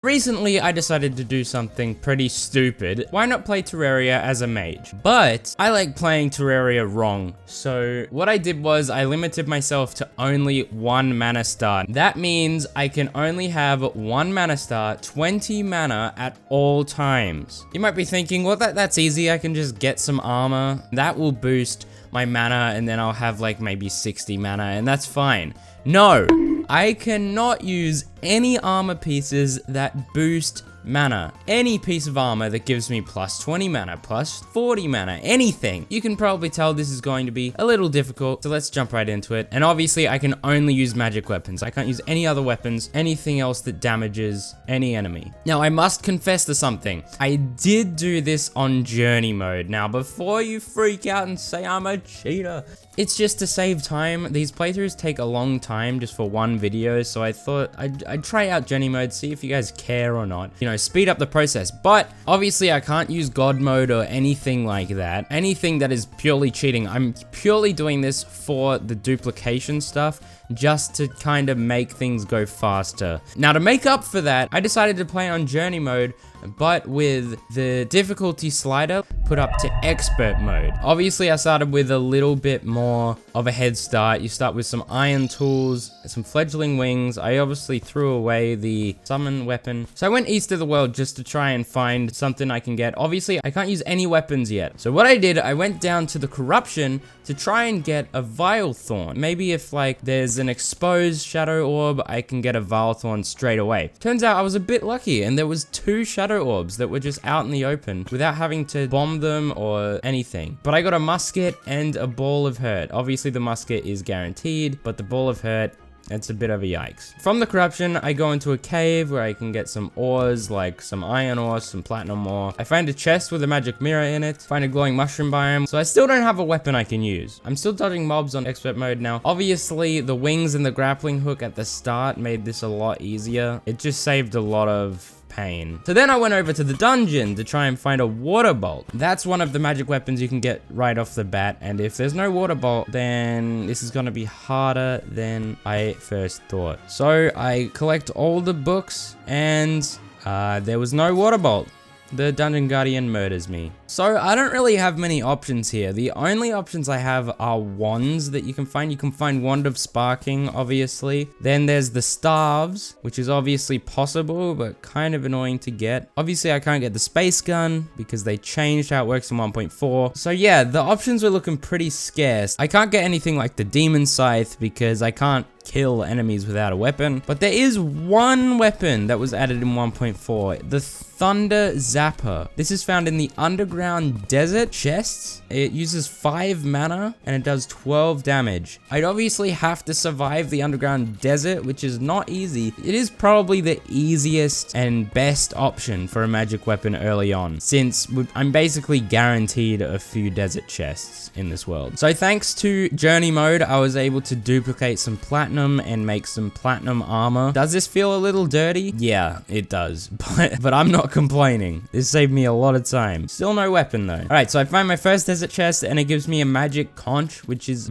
Recently, I decided to do something pretty stupid. Why not play Terraria as a mage? But I like playing Terraria wrong. So what I did was I limited myself to only 1 mana star. That means I can only have 1 mana star, 20 mana at all times. You might be thinking, well, that's easy. I can just get some armor. That will boost my mana and then I'll have like maybe 60 mana and that's fine. No, I cannot use any armor pieces that boost mana. Any piece of armor that gives me plus 20 mana, plus 40 mana, anything. You can probably tell this is going to be a little difficult, so let's jump right into it. And obviously I can only use magic weapons. I can't use any other weapons, anything else that damages any enemy. Now I must confess to something. I did do this on journey mode. Now before you freak out and say I'm a cheater, it's just to save time. These playthroughs take a long time just for one video, so I thought I'd try out journey mode, see if you guys care or not. You know, speed up the process. But obviously I can't use God mode or anything like that. Anything that is purely cheating. I'm purely doing this for the duplication stuff, just to kind of make things go faster. Now to make up for that, I decided to play on journey mode, but with the difficulty slider put up to expert mode. Obviously I started with a little bit more of a head start. You start with some iron tools, some fledgling wings. I obviously threw away the summon weapon. So I went east of the world just to try and find something I can get. Obviously I can't use any weapons yet. So what I did, I went down to the corruption to try and get a vile thorn. Maybe if like there's an exposed shadow orb, I can get a vile thorn straight away. Turns out I was a bit lucky and there was 2 shadow orbs that were just out in the open without having to bomb them or anything. But I got a musket and a ball of hurt. Obviously the musket is guaranteed, but the ball of hurt, it's a bit of a yikes. From the corruption, I go into a cave where I can get some ores, like some iron ore, some platinum ore. I find a chest with a magic mirror in it, find a glowing mushroom biome. So I still don't have a weapon I can use. I'm still dodging mobs on expert mode now. Obviously, the wings and the grappling hook at the start made this a lot easier. It just saved a lot of pain. So then I went over to the dungeon to try and find a water bolt. That's one of the magic weapons you can get right off the bat, and if there's no water bolt, then this is gonna be harder than I first thought. So I collect all the books and there was no water bolt. The dungeon guardian murders me. So I don't really have many options here. The only options I have are wands that you can find. You can find Wand of Sparking, obviously. Then there's the staves, which is obviously possible, but kind of annoying to get. Obviously, I can't get the space gun because they changed how it works in 1.4. So yeah, the options were looking pretty scarce. I can't get anything like the demon scythe because I can't kill enemies without a weapon. But there is one weapon that was added in 1.4, the Thunder Zapper. This is found in the underground desert chests. It uses 5 mana and it does 12 damage. I'd obviously have to survive the underground desert, which is not easy. It is probably the easiest and best option for a magic weapon early on, since I'm basically guaranteed a few desert chests in this world. So thanks to journey mode, I was able to duplicate some platinum and make some platinum armor. Does this feel a little dirty? Yeah, it does, but I'm not complaining. This saved me a lot of time. Still no weapon though. All right, so I find my first desert chest and it gives me a magic conch, which is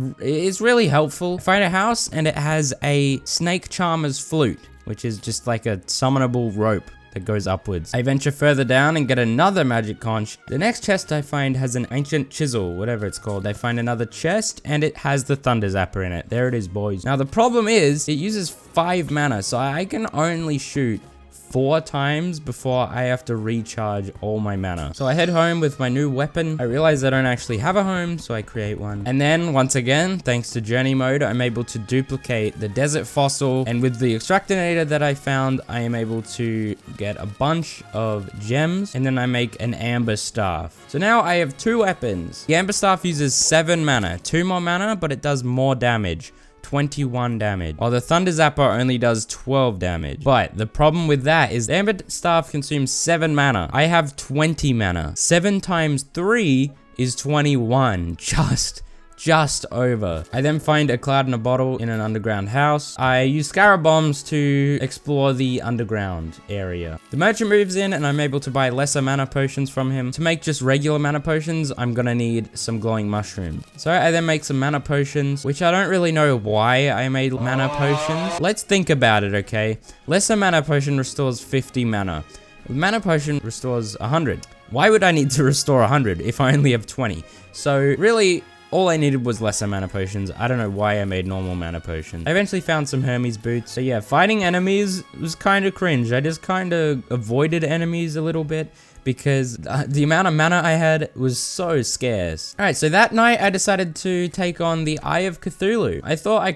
really helpful. I find a house and it has a snake charmer's flute, which is just like a summonable rope that goes upwards. I venture further down and get another magic conch. The next chest I find has an ancient chisel, whatever it's called. I find another chest and it has the Thunder Zapper in it. There it is, boys. Now the problem is it uses 5 mana, so I can only shoot 4 times before I have to recharge all my mana. So I head home with my new weapon. I realize I don't actually have a home, so I create one. And then once again, thanks to journey mode, I'm able to duplicate the desert fossil. And with the extractinator that I found, I am able to get a bunch of gems. And then I make an amber staff. So now I have 2 weapons. The amber staff uses 7 mana, 2 more mana, but it does more damage. 21 damage, while the Thunder Zapper only does 12 damage. But the problem with that is the Amber Staff consumes 7 mana. I have 20 mana. 7 times 3 is 21. Just just over. I then find a cloud in a bottle in an underground house. I use scarab bombs to explore the underground area. The merchant moves in and I'm able to buy lesser mana potions from him. To make just regular mana potions, I'm gonna need some glowing mushrooms. So I then make some mana potions, which I don't really know why I made mana potions. Let's think about it, okay? Lesser mana potion restores 50 mana. Mana potion restores 100. Why would I need to restore 100 if I only have 20? So really, all I needed was lesser mana potions. I don't know why I made normal mana potions. I eventually found some Hermes boots. So yeah, fighting enemies was kind of cringe. I just kind of avoided enemies a little bit because the amount of mana I had was so scarce. All right, so that night I decided to take on the Eye of Cthulhu. I thought I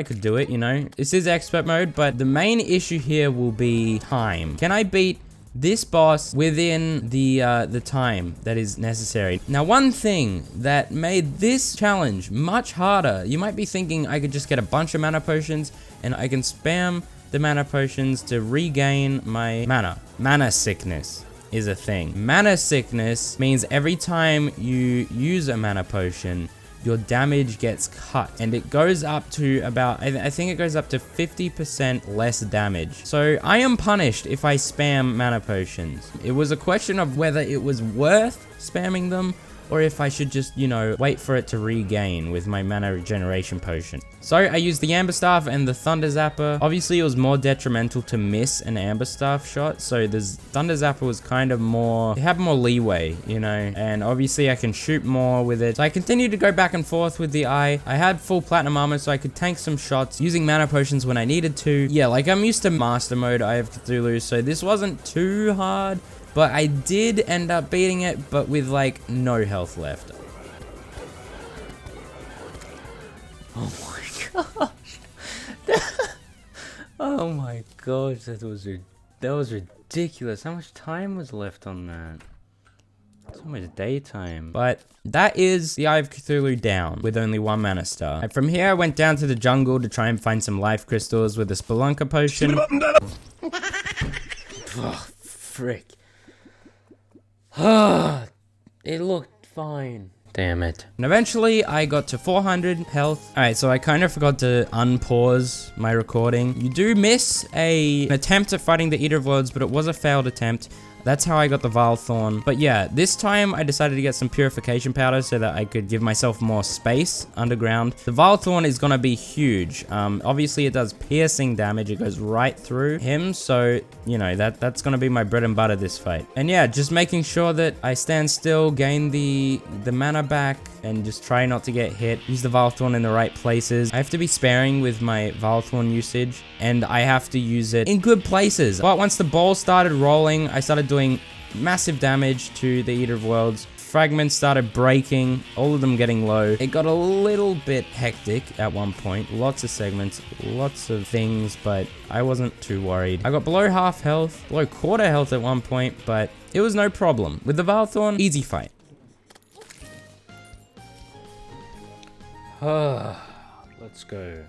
could do it, you know. This is expert mode, but the main issue here will be time. Can I beat this boss within the time that is necessary? Now, one thing that made this challenge much harder, you might be thinking I could just get a bunch of mana potions and I can spam the mana potions to regain my mana. Mana sickness is a thing. Mana sickness means every time you use a mana potion, your damage gets cut, and it goes up to about, I think it goes up to 50% less damage. So I am punished if I spam mana potions. It was a question of whether it was worth spamming them or if I should just, you know, wait for it to regain with my mana regeneration potion. So I used the Amber Staff and the Thunder Zapper. Obviously, it was more detrimental to miss an Amber Staff shot, so the Thunder Zapper was kind of more, it had more leeway, you know, and obviously I can shoot more with it. So I continued to go back and forth with the Eye. I had full platinum armor, so I could tank some shots using mana potions when I needed to. Yeah, like I'm used to master mode Eye of Cthulhu, so this wasn't too hard. But I did end up beating it, but with like no health left. Oh my gosh. Oh my gosh, that was ridiculous. How much time was left on that? It's almost daytime. But that is the Eye of Cthulhu down with only one mana star. And from here I went down to the jungle to try and find some life crystals with a Spelunker potion. Oh, frick. It looked fine. Damn it. And eventually I got to 400 health. Alright, so I kind of forgot to unpause my recording. You do miss an attempt at fighting the Eater of Worlds, but it was a failed attempt. That's how I got the Vile Thorn. But yeah, this time I decided to get some purification powder so that I could give myself more space underground. The Vile Thorn is gonna be huge. Obviously it does piercing damage. It goes right through him. So, you know, that's gonna be my bread and butter this fight. And yeah, just making sure that I stand still, gain the mana back, and just try not to get hit. Use the Vile Thorn in the right places. I have to be sparing with my Vile Thorn usage, and I have to use it in good places. But once the ball started rolling, I started doing massive damage to the Eater of Worlds. Fragments started breaking, all of them getting low. It got a little bit hectic at one point. Lots of segments, lots of things, but I wasn't too worried. I got below half health, below quarter health at one point, but it was no problem. With the Vile Thorn, easy fight. Let's go.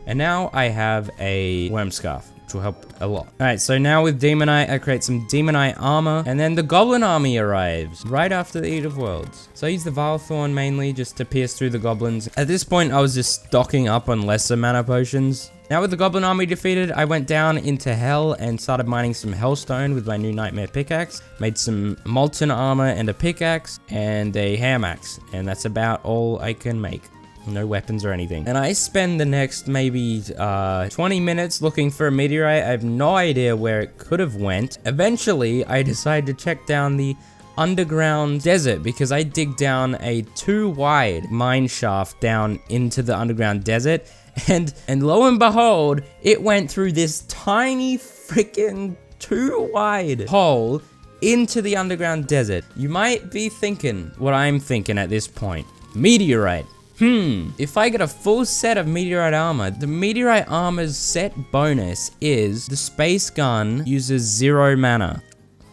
And now I have a Worm Scarf, which will help a lot. Alright, so now with Demonite, I create some Demonite armor, and then the Goblin army arrives right after the Eater of Worlds. So I use the Vile Thorn mainly just to pierce through the goblins. At this point, I was just stocking up on lesser mana potions. Now with the Goblin army defeated, I went down into Hell and started mining some Hellstone with my new Nightmare pickaxe. Made some Molten armor and a pickaxe and a Ham axe, and that's about all I can make. No weapons or anything. And I spend the next maybe 20 minutes looking for a meteorite. I have no idea where it could have went. Eventually, I decide to check down the underground desert because I dig down a too wide mine shaft down into the underground desert. And lo and behold, it went through this tiny freaking too wide hole into the underground desert. You might be thinking what I'm thinking at this point. Meteorite. If I get a full set of meteorite armor, the meteorite armor's set bonus is the space gun uses 0 mana.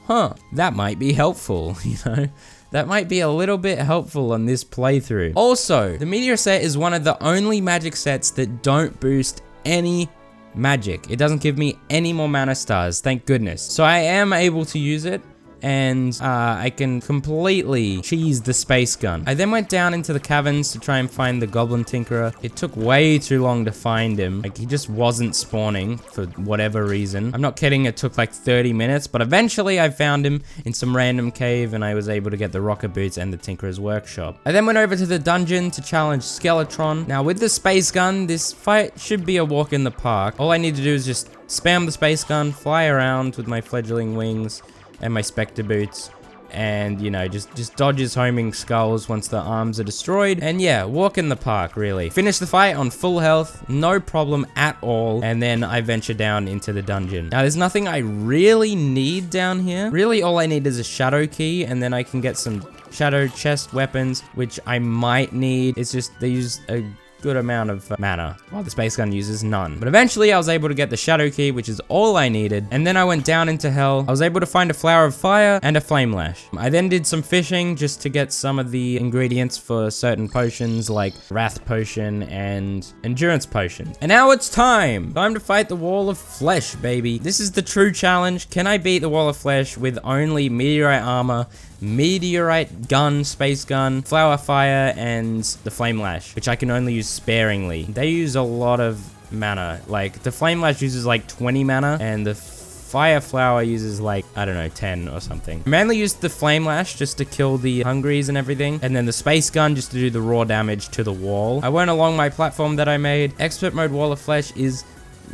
That might be helpful, you know? That might be a little bit helpful on this playthrough. Also, the meteor set is one of the only magic sets that don't boost any magic. It doesn't give me any more mana stars, thank goodness. So I am able to use it. and I can completely cheese the space gun. I then went down into the caverns to try and find the goblin tinkerer. It took way too long to find him. Like, he just wasn't spawning for whatever reason. I'm not kidding, it took like 30 minutes, but eventually I found him in some random cave and I was able to get the rocket boots and the tinkerer's workshop. I then went over to the dungeon to challenge Skeletron. Now with the space gun, this fight should be a walk in the park. All I need to do is just spam the space gun, fly around with my fledgling wings and my specter boots, and you know, just dodge his homing skulls once the arms are destroyed, and yeah, walk in the park really. Finish the fight on full health, no problem at all, and then I venture down into the dungeon. Now there's nothing I really need down here. Really all I need is a shadow key, and then I can get some shadow chest weapons, which I might need. It's just they use a good amount of mana, while the space gun uses none. But eventually I was able to get the shadow key, which is all I needed, and then I went down into hell. I was able to find a flower of fire and a flame lash. I then did some fishing just to get some of the ingredients for certain potions like wrath potion and endurance potion. And now it's time to fight the wall of flesh, baby. This is the true challenge. Can I beat the wall of flesh with only meteorite armor, meteorite gun, space gun, flower fire, and the flame lash, which I can only use sparingly? They use a lot of mana. Like, the flame lash uses like 20 mana, and the fire flower uses like, I don't know, 10 or something. I mainly used the flame lash just to kill the hungries and everything, and then the space gun just to do the raw damage to the wall. I went along my platform that I made. Expert mode wall of flesh is,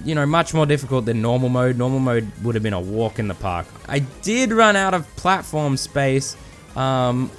you know, much more difficult than normal mode. Normal mode would have been a walk in the park. I did run out of platform space,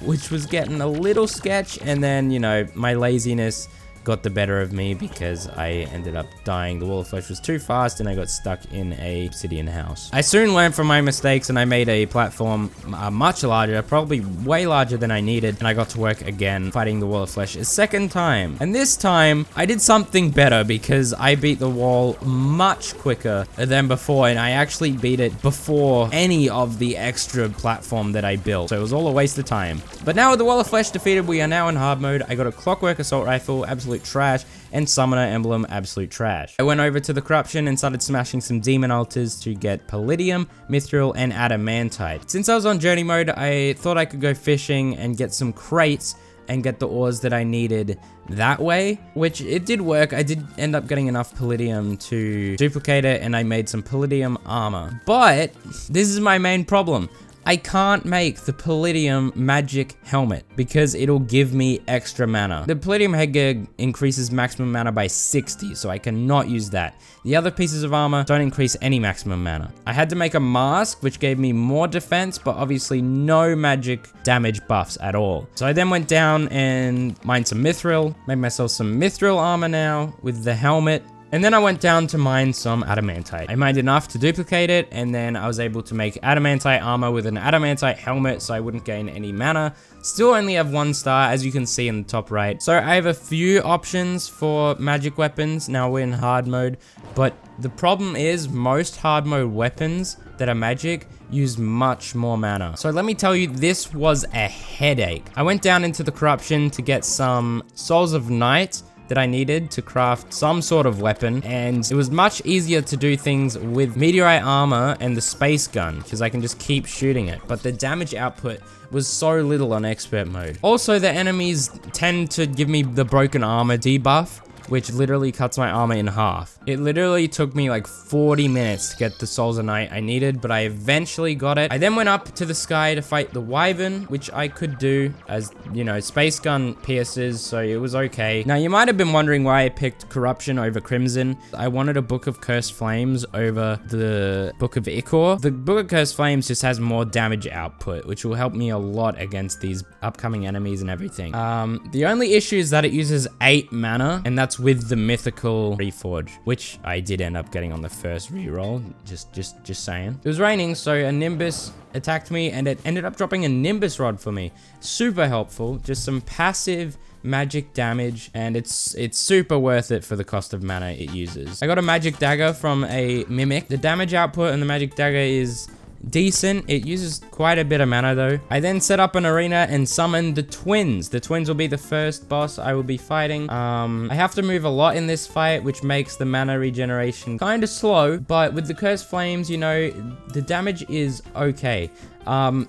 which was getting a little sketch, and then, you know, my laziness got the better of me because I ended up dying. The wall of flesh was too fast and I got stuck in a obsidian house. I soon learned from my mistakes and I made a platform much larger, probably way larger than I needed, and I got to work again fighting the wall of flesh a second time. And this time I did something better because I beat the wall much quicker than before, and I actually beat it before any of the extra platform that I built, so it was all a waste of time. But now with the wall of flesh defeated, we are now in hard mode. I got a clockwork assault rifle, absolute trash, and summoner emblem, absolute trash. I went over to the corruption and started smashing some demon altars to get palladium, mithril, and adamantite. Since I was on journey mode, I thought I could go fishing and get some crates and get the ores that I needed that way, which it did work. I did end up getting enough palladium to duplicate it, and I made some palladium armor. But this is my main problem. I can't make the palladium magic helmet because it'll give me extra mana. The palladium headgear increases maximum mana by 60, so I cannot use that. The other pieces of armor don't increase any maximum mana. I had to make a mask, which gave me more defense, but obviously no magic damage buffs at all. So I then went down and mined some mithril, made myself some mithril armor now with the helmet. And then I went down to mine some adamantite. I mined enough to duplicate it, and then I was able to make adamantite armor with an adamantite helmet so I wouldn't gain any mana. Still only have 1 star, as you can see in the top right. So I have a few options for magic weapons. Now we're in hard mode, but the problem is most hard mode weapons that are magic use much more mana. So let me tell you, this was a headache. I went down into the corruption to get some souls of night that I needed to craft some sort of weapon, and it was much easier to do things with meteorite armor and the space gun because I can just keep shooting it, but the damage output was so little on expert mode. Also, the enemies tend to give me the broken armor debuff, which literally cuts my armor in half. It literally took me like 40 minutes to get the souls of night I needed, but I eventually got it. I then went up to the sky to fight the wyvern, which I could do as, you know, space gun pierces, so it was okay. Now, you might have been wondering why I picked corruption over crimson. I wanted a book of cursed flames over the book of ichor. The book of cursed flames just has more damage output, which will help me a lot against these upcoming enemies and everything. The only issue is that it uses 8 mana, and that's with the mythical reforge, which I did end up getting on the first reroll. Just saying. It was raining, so a nimbus attacked me, and it ended up dropping a nimbus rod for me. Super helpful. Just some passive magic damage, and it's super worth it for the cost of mana it uses. I got a magic dagger from a mimic. The damage output and the magic dagger is decent. It uses quite a bit of mana though. I then set up an arena and summon the twins. The twins will be the first boss I will be fighting. I have to move a lot in this fight, which makes the mana regeneration kind of slow, but with the Cursed Flames, you know, the damage is okay.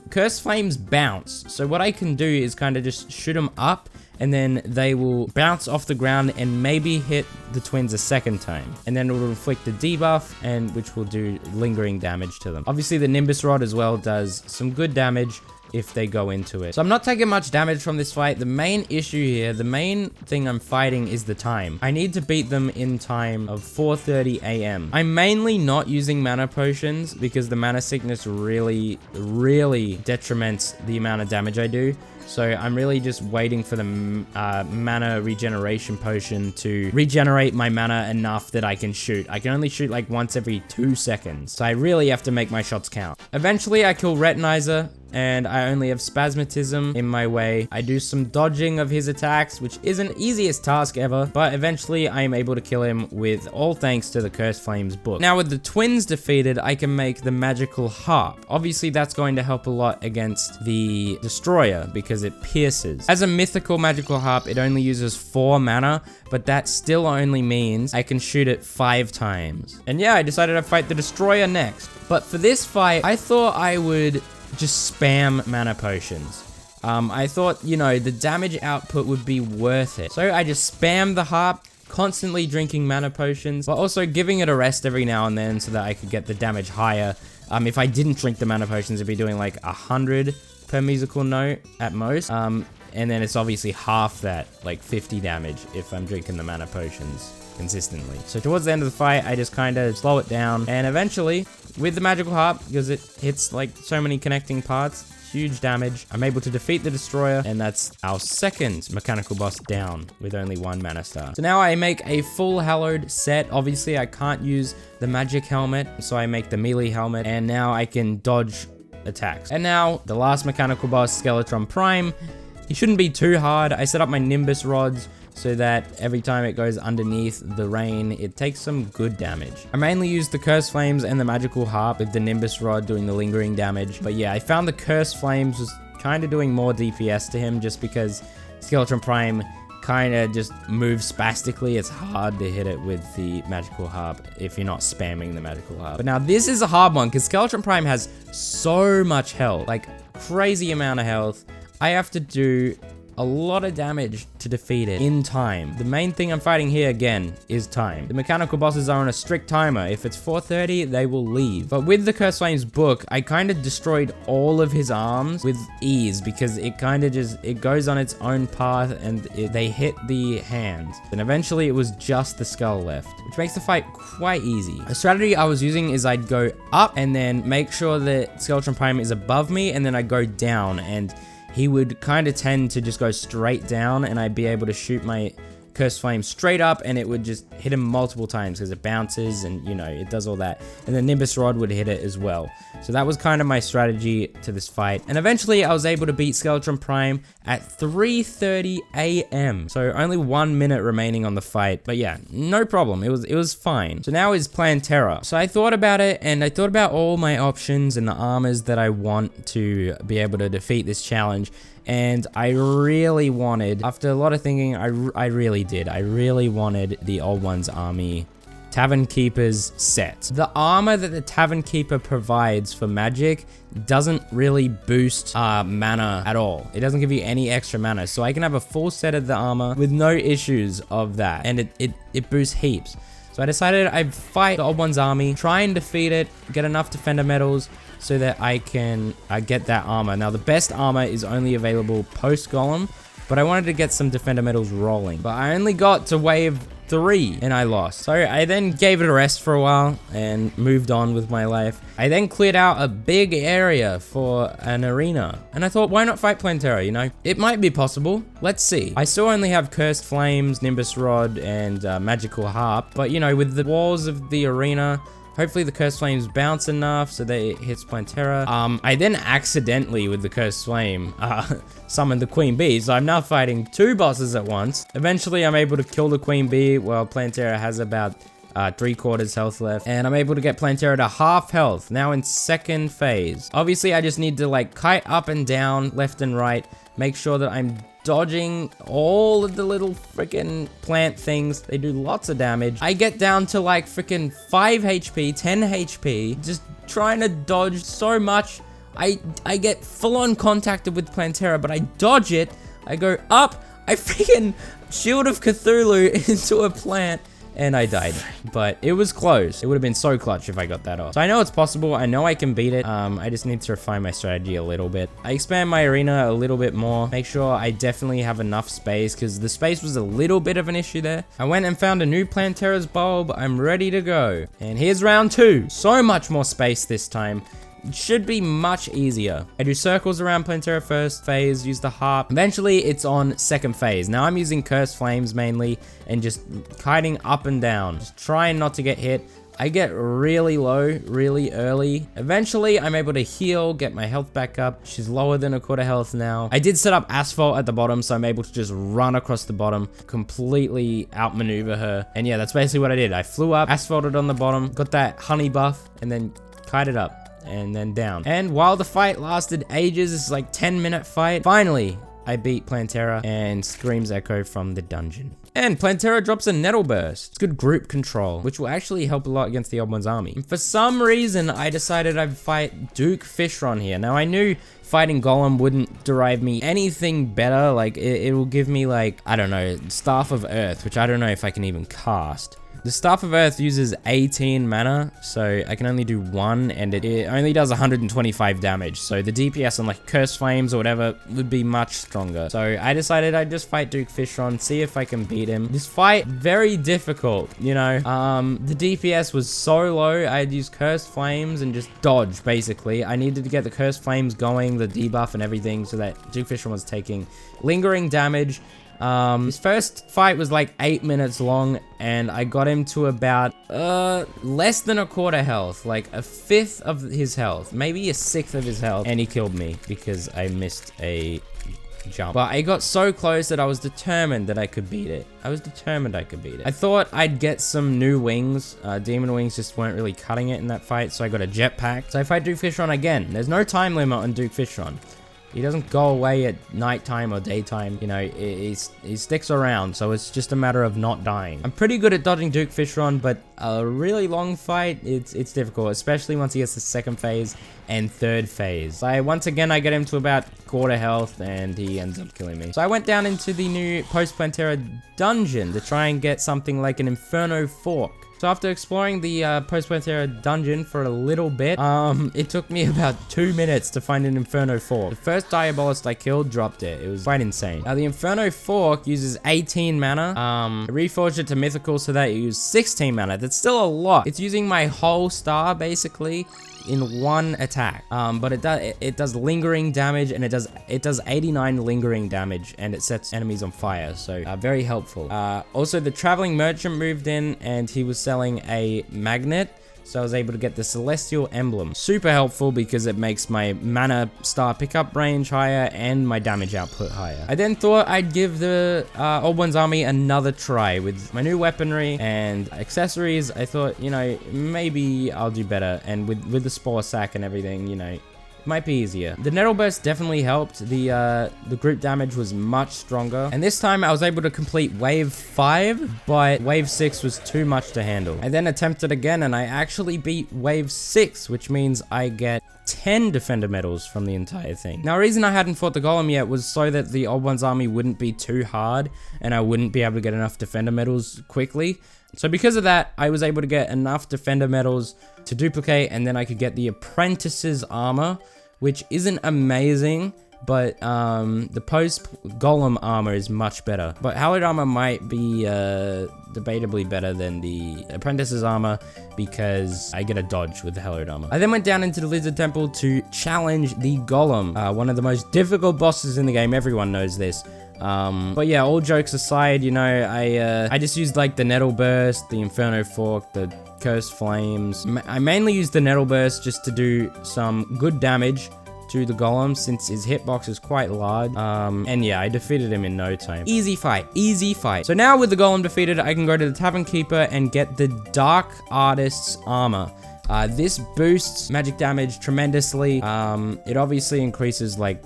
Cursed Flames bounce, so what I can do is kind of just shoot them up, and then they will bounce off the ground and maybe hit the twins a second time. And then it will inflict the debuff, and which will do lingering damage to them. Obviously, the Nimbus Rod as well does some good damage if they go into it. So I'm not taking much damage from this fight. The main issue here, the main thing I'm fighting is the time. I need to beat them in time of 4:30 a.m. I'm mainly not using mana potions because the mana sickness really detriments the amount of damage I do. So I'm really just waiting for the mana regeneration potion to regenerate my mana enough that I can shoot. I can only shoot like once every 2 seconds. So I really have to make my shots count. Eventually I kill Retinizer, and I only have Spasmatism in my way. I do some dodging of his attacks, which isn't the easiest task ever, but eventually I am able to kill him with all thanks to the Cursed Flames book. Now with the twins defeated, I can make the magical harp. Obviously that's going to help a lot against the destroyer because it pierces. As a mythical magical harp, it only uses 4 mana, but that still only means I can shoot it 5 times. And yeah, I decided to fight the destroyer next. But for this fight, I thought I would just spam mana potions. I thought, you know, the damage output would be worth it. So I just spammed the harp, constantly drinking mana potions, but also giving it a rest every now and then so that I could get the damage higher. If I didn't drink the mana potions, it'd be doing like 100 per musical note at most. And then it's obviously half that, like 50 damage if I'm drinking the mana potions consistently. So towards the end of the fight, I just kind of slow it down, and eventually with the magical harp, because it hits like so many connecting parts, huge damage, I'm able to defeat the destroyer, and that's our second mechanical boss down with only 1 mana star. So now I make a full hallowed set. Obviously I can't use the magic helmet, so I make the melee helmet, and now I can dodge attacks. And now the last mechanical boss, Skeletron Prime. He shouldn't be too hard. I set up my Nimbus rods so that every time it goes underneath the rain, it takes some good damage. I mainly use the Cursed Flames and the magical harp with the Nimbus rod doing the lingering damage. But yeah, I found the Cursed Flames was kind of doing more DPS to him just because Skeletron Prime kind of just moves spastically. It's hard to hit it with the magical harp if you're not spamming the magical harp. But now this is a hard one because Skeletron Prime has so much health, like crazy amount of health. I have to do a lot of damage to defeat it in time. The main thing I'm fighting here again is time. The mechanical bosses are on a strict timer. If it's 4:30, they will leave. But with the Cursed Flames book, I kind of destroyed all of his arms with ease because it kind of just, it goes on its own path and they hit the hands. And eventually it was just the skull left, which makes the fight quite easy. A strategy I was using is I'd go up and then make sure that Skeletron Prime is above me, and then I go down, and he would kind of tend to just go straight down, and I'd be able to shoot my Cursed Flame straight up, and it would just hit him multiple times because it bounces and, you know, it does all that. And the Nimbus Rod would hit it as well. So that was kind of my strategy to this fight. And eventually I was able to beat Skeletron Prime at 3:30 a.m. So only 1 minute remaining on the fight. But yeah, no problem. It was fine. So now is Plan Terra. So I thought about it, and I thought about all my options and the armors that I want to be able to defeat this challenge. And I really wanted, after a lot of thinking, I really did. I really wanted the Old Ones Army Tavern Keeper's set. The armor that the Tavern Keeper provides for magic doesn't really boost mana at all. It doesn't give you any extra mana. So I can have a full set of the armor with no issues of that. And it boosts heaps. So I decided I'd fight the Old Ones Army, try and defeat it, get enough Defender medals so that I can get that armor. Now the best armor is only available post Golem, but I wanted to get some Defender medals rolling. But I only got to wave 3 and I lost. So I then gave it a rest for a while and moved on with my life. I then cleared out a big area for an arena. And I thought, why not fight Plan Terra, you know? It might be possible. Let's see. I still only have Cursed Flames, Nimbus Rod, and Magical Harp. But, you know, with the walls of the arena, hopefully the Cursed Flames bounce enough so that it hits Plan Terra. I then accidentally, with the Cursed Flame, summoned the Queen Bee, so I'm now fighting 2 bosses at once. Eventually, I'm able to kill the Queen Bee while Plan Terra has about 3/4 health left, and I'm able to get Plantera to half health, now in second phase. Obviously, I just need to like kite up and down, left and right, make sure that I'm dodging all of the little freaking plant things. They do lots of damage. I get down to like freaking 5 HP, 10 HP, just trying to dodge so much. I get full-on contacted with Plantera, but I dodge it. I go up, I freaking Shield of Cthulhu into a plant, and I died. But it was close. It would have been so clutch if I got that off. So I know it's possible. I know I can beat it. I just need to refine my strategy a little bit. I expand my arena a little bit more. Make sure I definitely have enough space, because the space was a little bit of an issue there. I went and found a new Plantera's bulb. I'm ready to go. And here's round 2. So much more space this time. It should be much easier. I do circles around Plantera first phase, use the harp. Eventually, it's on second phase. Now I'm using Cursed Flames mainly and just kiting up and down. Just trying not to get hit. I get really low, really early. Eventually, I'm able to heal, get my health back up. She's lower than 1/4 health now. I did set up Asphalt at the bottom, so I'm able to just run across the bottom, completely outmaneuver her. And yeah, that's basically what I did. I flew up, asphalted on the bottom, got that honey buff, and then kited up. And then down. And while the fight lasted ages, it's like 10-minute fight, finally, I beat Plantera and Scream's Echo from the dungeon. And Plantera drops a Nettle Burst. It's good group control, which will actually help a lot against the Odd One's army. And for some reason, I decided I'd fight Duke Fishron here. Now, I knew fighting Golem wouldn't derive me anything better. Like, it will give me, like, I don't know, Staff of Earth, which I don't know if I can even cast. The Staff of Earth uses 18 mana, so I can only do 1, and it only does 125 damage. So the DPS on like Cursed Flames or whatever would be much stronger. So I decided I'd just fight Duke Fishron, see if I can beat him. This fight, very difficult, you know. The DPS was so low, I'd use Cursed Flames and just dodge, basically. I needed to get the Cursed Flames going, the debuff and everything, so that Duke Fishron was taking lingering damage. His first fight was like 8 minutes long, and I got him to about, less than 1/4 health, like 1/5 of his health, maybe 1/6 of his health, and he killed me because I missed a jump. But I got so close that I was determined that I could beat it. I thought I'd get some new wings. Demon wings just weren't really cutting it in that fight, so I got a jetpack. So I fight Duke Fishron again. There's no time limit on Duke Fishron. He doesn't go away at nighttime or daytime, you know, he sticks around, so it's just a matter of not dying. I'm pretty good at dodging Duke Fishron, but a really long fight, it's difficult, especially once he gets to second phase and third phase. Once again, I get him to about 1/4 health, and he ends up killing me. So I went down into the new post-Plantera dungeon to try and get something like an Inferno Fork. So after exploring the post-Plantera dungeon for a little bit, it took me about 2 minutes to find an Inferno Fork. The first Diabolist I killed dropped it. It was quite insane. Now the Inferno Fork uses 18 mana. I reforged it to Mythical so that it used 16 mana. That's still a lot. It's using my whole star basically in one attack, but it does lingering damage, and it does 89 lingering damage, and it sets enemies on fire, so very helpful. Also, the Traveling Merchant moved in, and he was selling a magnet, so I was able to get the Celestial Emblem. Super helpful because it makes my mana star pickup range higher and my damage output higher. I then thought I'd give the Old One's army another try with my new weaponry and accessories. I thought, you know, maybe I'll do better, and with the Spore Sack and everything, you know, it might be easier. The Nettle Burst definitely helped. The group damage was much stronger. And this time I was able to complete wave 5, but wave 6 was too much to handle. I then attempted again, and I actually beat wave 6, which means I get 10 Defender medals from the entire thing. Now, the reason I hadn't fought the Golem yet was so that the Old One's army wouldn't be too hard, and I wouldn't be able to get enough Defender medals quickly. So because of that, I was able to get enough Defender medals to duplicate, and then I could get the Apprentice's armor, which isn't amazing, but the post-Golem armor is much better. But Hallowed armor might be debatably better than the Apprentice's armor because I get a dodge with the Hallowed armor. I then went down into the Lizard Temple to challenge the Golem, one of the most difficult bosses in the game. Everyone knows this. But yeah, all jokes aside, you know, I just used like the Nettle Burst, the Inferno Fork, the Cursed Flames. I mainly used the Nettle Burst just to do some good damage to the golem since his hitbox is quite large. And yeah, I defeated him in no time. Easy fight, easy fight. So now with the golem defeated, I can go to the Tavern Keeper and get the Dark Artist's armor. This boosts magic damage tremendously. It obviously increases like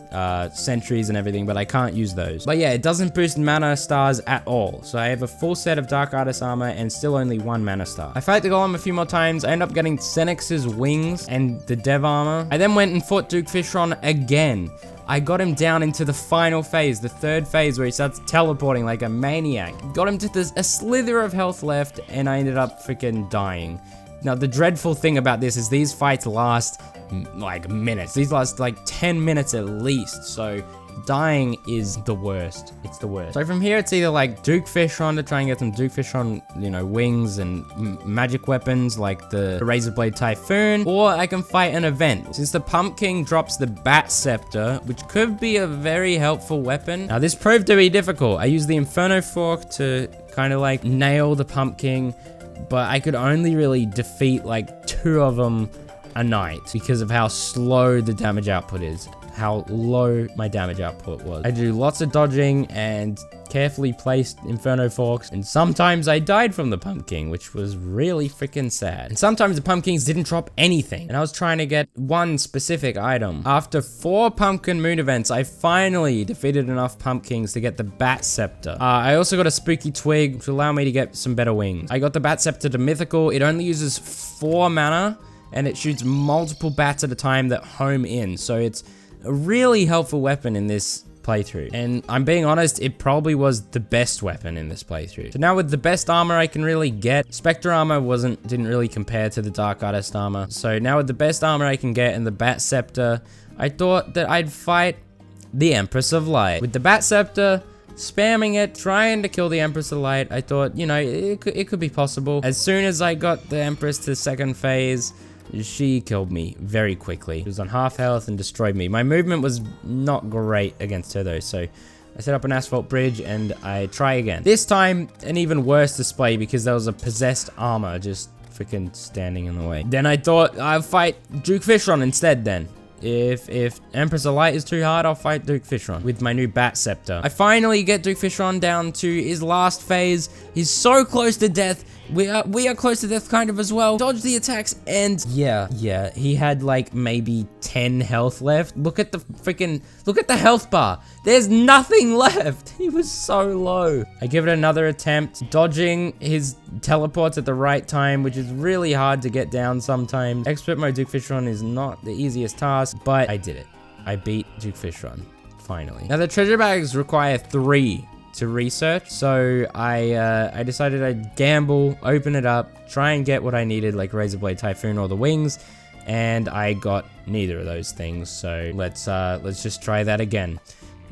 sentries and everything, but I can't use those. But yeah, it doesn't boost mana stars at all. So I have a full set of Dark Artist armor and still only 1 mana star. I fight the golem a few more times. I end up getting Xenix's wings and the dev armor. I then went and fought Duke Fishron again. I got him down into the final phase, the 3rd phase, where he starts teleporting like a maniac. Got him to a slither of health left, and I ended up freaking dying. Now, the dreadful thing about this is these fights last like minutes. These last like 10 minutes at least. So dying is the worst. It's the worst. So from here, it's either like Duke Fishron to try and get some Duke Fishron, you know, wings and magic weapons like the Razorblade Typhoon, or I can fight an event. Since the Pumpkin drops the Bat Scepter, which could be a very helpful weapon. Now, this proved to be difficult. I used the Inferno Fork to kind of like nail the Pumpkin, but I could only really defeat like 2 of them a night because of how slow the damage output is, how low my damage output was. I do lots of dodging and carefully placed Inferno Forks, and sometimes I died from the Pumpkin, which was really freaking sad. And sometimes the Pumpkins didn't drop anything, and I was trying to get one specific item. After 4 Pumpkin Moon events, I finally defeated enough Pumpkins to get the Bat Scepter. I also got a Spooky Twig to allow me to get some better wings. I got the Bat Scepter to Mythical. It only uses 4 mana, and it shoots multiple bats at a time that home in, so it's a really helpful weapon in this playthrough. And I'm being honest, it probably was the best weapon in this playthrough. So now with the best armor I can really get, Spectre armor didn't really compare to the Dark Artist armor. So now with the best armor I can get and the Bat Scepter, I thought that I'd fight the Empress of Light. With the Bat Scepter, spamming it, trying to kill the Empress of Light, I thought, you know, it could be possible. As soon as I got the Empress to the 2nd phase, she killed me very quickly. She was on half health and destroyed me. My movement was not great against her though, so I set up an asphalt bridge and I try again. This time, an even worse display because there was a possessed armor just freaking standing in the way. Then I thought I'll fight Duke Fishron instead then. If Empress of Light is too hard, I'll fight Duke Fishron with my new Bat Scepter. I finally get Duke Fishron down to his last phase. He's so close to death. We are close to death kind of as well. Dodge the attacks and yeah, he had like maybe 10 health left. Look at the health bar. There's nothing left. He was so low. I give it another attempt, dodging his teleports at the right time, which is really hard to get down sometimes. Expert mode Duke Fishron is not the easiest task, but I did it. I beat Duke Fishron, finally. Now the treasure bags require 3 to research, so I decided I'd gamble, open it up, try and get what I needed, like Razorblade Typhoon or the wings, and I got neither of those things, so let's just try that again.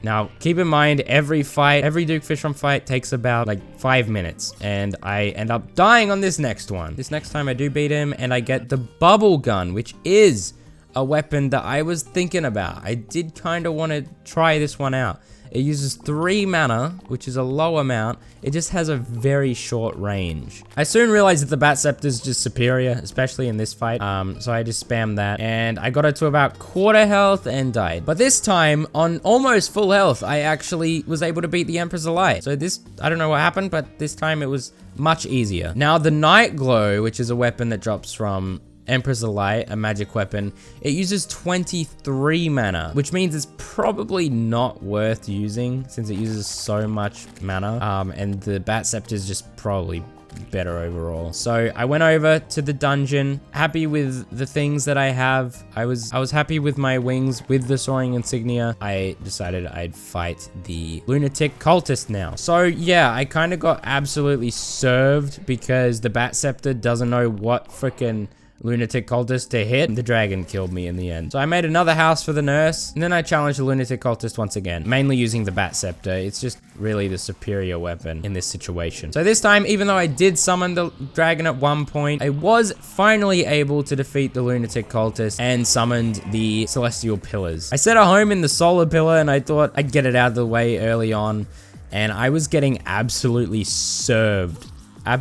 Now, keep in mind, every Duke Fishron fight takes about like 5 minutes, and I end up dying on this next one. This next time I do beat him, and I get the bubble gun, which is a weapon that I was thinking about. I did kind of want to try this one out. It uses 3 mana, which is a low amount. It just has a very short range. I soon realized that the Bat Scepter is just superior, especially in this fight. So I just spammed that, and I got it to about quarter health and died. But this time, on almost full health, I actually was able to beat the Empress of Light. So this, I don't know what happened, but this time it was much easier. Now, the Night Glow, which is a weapon that drops from Empress of Light, a magic weapon, it uses 23 mana, which means it's probably not worth using since it uses so much mana, and the Bat Scepter is just probably better overall. So I went over to the dungeon, happy with the things that I have. I was happy with my wings, with the soaring insignia. I decided I'd fight the lunatic cultist now. So yeah, I kind of got absolutely served because the Bat Scepter doesn't know what freaking lunatic cultist to hit. The dragon killed me in the end. So I made another house for the nurse, and then I challenged the lunatic cultist once again, mainly using the Bat Scepter. It's just really the superior weapon in this situation. So this time, even though I did summon the dragon at one point, I was finally able to defeat the lunatic cultist and summoned the celestial pillars. I set a home in the solar pillar, and I thought I'd get it out of the way early on, and I was getting absolutely served by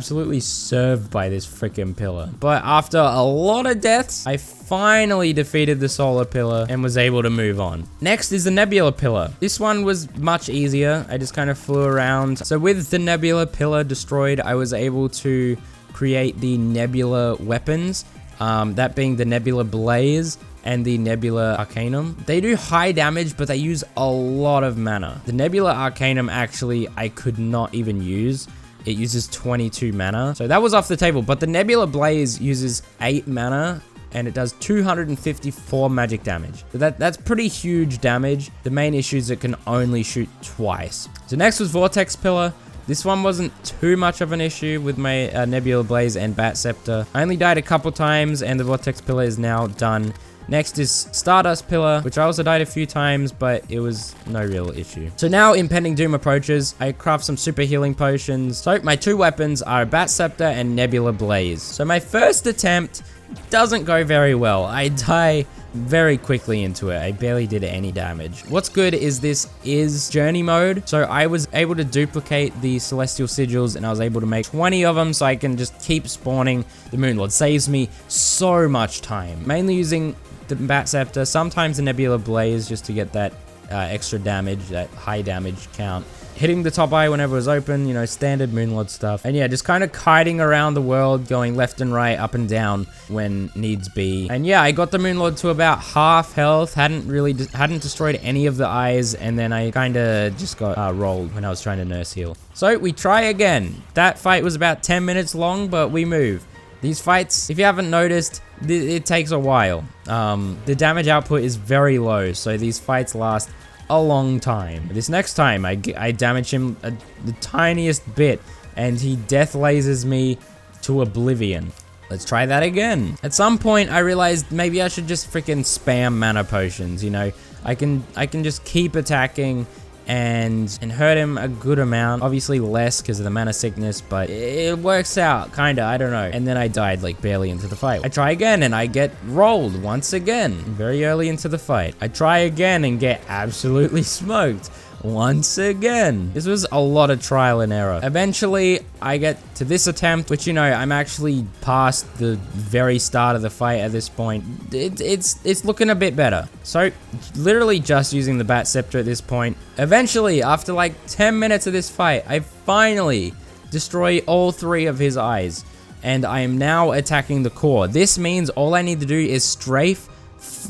this freaking pillar. But after a lot of deaths, I finally defeated the solar pillar and was able to move on. Next is the nebula pillar. This one was much easier. I just kind of flew around. So with the nebula pillar destroyed, I was able to create the nebula weapons, that being the nebula blaze and the nebula arcanum. They do high damage, but they use a lot of mana. The nebula arcanum actually I could not even use. It uses 22 mana, so that was off the table. But the nebula blaze uses 8 mana and it does 254 magic damage. So that's pretty huge damage. The main issue is it can only shoot twice. So next was vortex pillar. This one wasn't too much of an issue with my nebula blaze and bat scepter. I only died a couple times and the vortex pillar is now done. Next is Stardust Pillar, which I also died a few times, but it was no real issue. So now Impending Doom approaches. I craft some super healing potions. So my two weapons are Bat Scepter and Nebula Blaze. So my first attempt doesn't go very well. I die very quickly into it. I barely did any damage. What's good is this is journey mode. So I was able to duplicate the celestial sigils and I was able to make 20 of them so I can just keep spawning the moonlord. Saves me so much time. Mainly using the bat scepter, sometimes the nebula blaze just to get that extra damage, that high damage count. Hitting the top eye whenever it was open, you know, standard moonlord stuff. And yeah, just kind of kiting around the world, going left and right, up and down when needs be. And yeah, I got the moonlord to about half health, hadn't destroyed any of the eyes, and then I kind of just got rolled when I was trying to nurse heal. So we try again. That fight was about 10 minutes long, but we move. These fights, if you haven't noticed, it takes a while. The damage output is very low, so these fights last a long time. This next time, I damage him the tiniest bit, and he death lasers me to oblivion. Let's try that again. At some point, I realized maybe I should just freaking spam mana potions, you know? I can just keep attacking and hurt him a good amount. Obviously less because of the mana sickness, but it works out, kinda, I don't know. And then I died like barely into the fight. I try again and I get rolled once again, very early into the fight. I try again and get absolutely smoked once again. This was a lot of trial and error. Eventually, I get to this attempt, which, you know, I'm actually past the very start of the fight at this point. It's looking a bit better. So, literally just using the Bat Scepter at this point. Eventually, after like 10 minutes of this fight, I finally destroy all 3 of his eyes. And I am now attacking the core. This means all I need to do is strafe,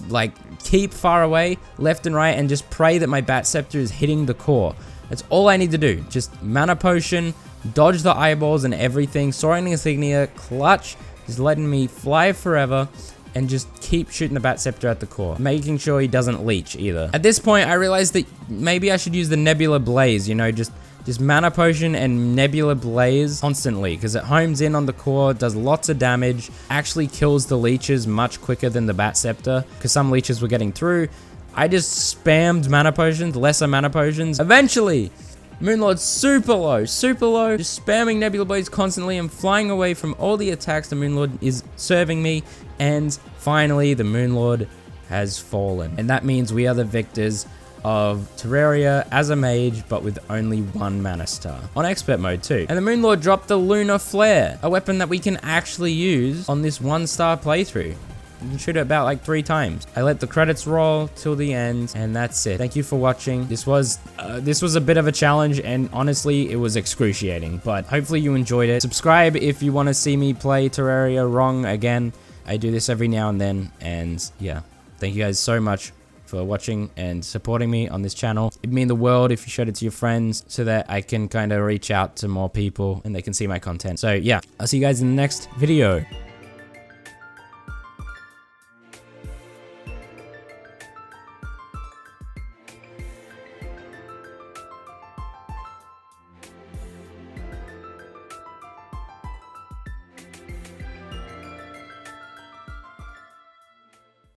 like, keep far away, left and right, and just pray that my Bat Scepter is hitting the core. That's all I need to do. Just mana potion, dodge the eyeballs and everything, soaring insignia, clutch, just letting me fly forever, and just keep shooting the Bat Scepter at the core, making sure he doesn't leech either. At this point, I realized that maybe I should use the Nebula Blaze, you know, just mana potion and nebula blaze constantly, because it homes in on the core, does lots of damage, actually kills the leeches much quicker than the Bat Scepter, because some leeches were getting through. I just spammed mana potions, lesser mana potions. Eventually, moonlord's super low, just spamming nebula blaze constantly and flying away from all the attacks the moonlord is serving me, and finally the moonlord has fallen. And that means we are the victors of Terraria as a mage, but with only 1 mana star. On expert mode too. And the moonlord dropped the Lunar Flare, a weapon that we can actually use on this 1-star playthrough. You can shoot it about like 3 times. I let the credits roll till the end, and that's it. Thank you for watching. This was a bit of a challenge, and honestly, it was excruciating, but hopefully you enjoyed it. Subscribe if you want to see me play Terraria wrong again. I do this every now and then, and yeah. Thank you guys so much for watching and supporting me on this channel. It'd mean the world if you showed it to your friends so that I can kind of reach out to more people and they can see my content. So yeah, I'll see you guys in the next video.